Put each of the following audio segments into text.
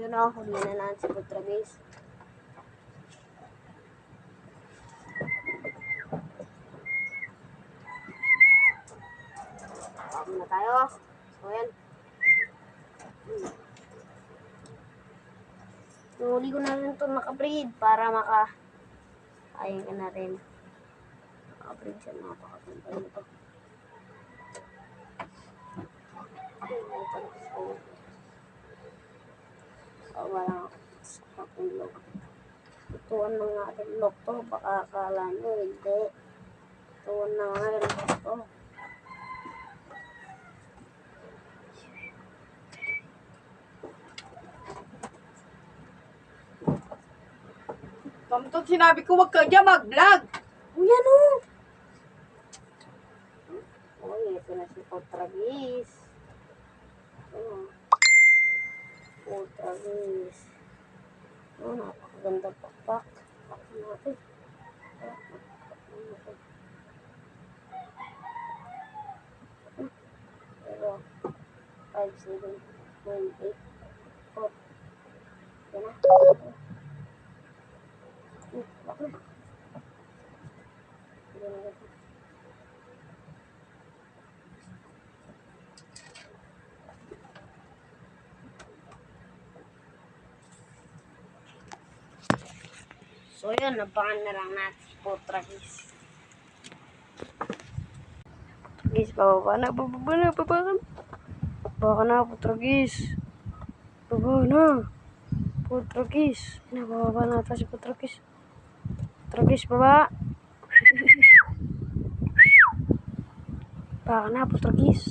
Yun o, huli na natin si Putra guys. Baka na tayo. So yan. Huli ko na rin ito nakabreed para ayun ka na rin. Nakabreed siya, napakaganda nito. Walang sakapong log. Tutuan na nga rin log to. Baka akala nyo, hindi. Tutuan na nga rin log to. Tamtod, sinabi ko wag ka dyan mag-vlog. Uy, ano? Uy, ito na si Potragis. Potragis. Napakaganda pakpak. Pakpak natin. Pero, 5, 7, 9, 8, 4. Yan na. Bakit? So yun, nabangan na lang natin si Potragis. Potragis, bababa na, baba na, Potragis. Baba na, Potragis. Bababa na ata si Potragis. Potragis, baba. Baka na, Potragis.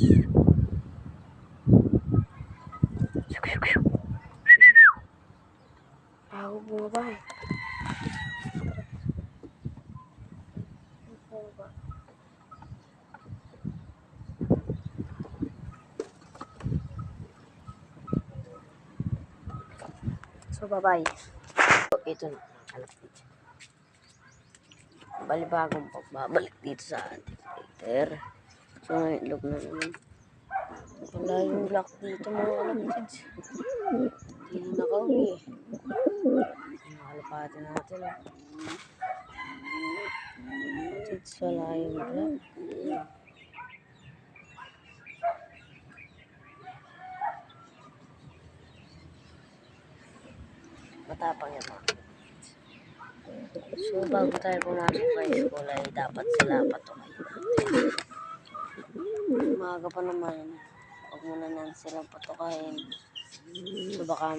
Bago bumaba eh. So, bye-bye. So, ito na. Balibagong pagbabalik dito sa ating later. So, itlog na naman. Wala yung block dito mga kalapatids. Hindi na nakauwi eh. Nakalapati natin eh. Kalapatids, wala yung block. Matapang yan mga kalapatids. So, bago tayo pumasok sa school ay dapat sila patukayin natin. Umaga pa naman. Huwag muna natin silang patukayin. So, baka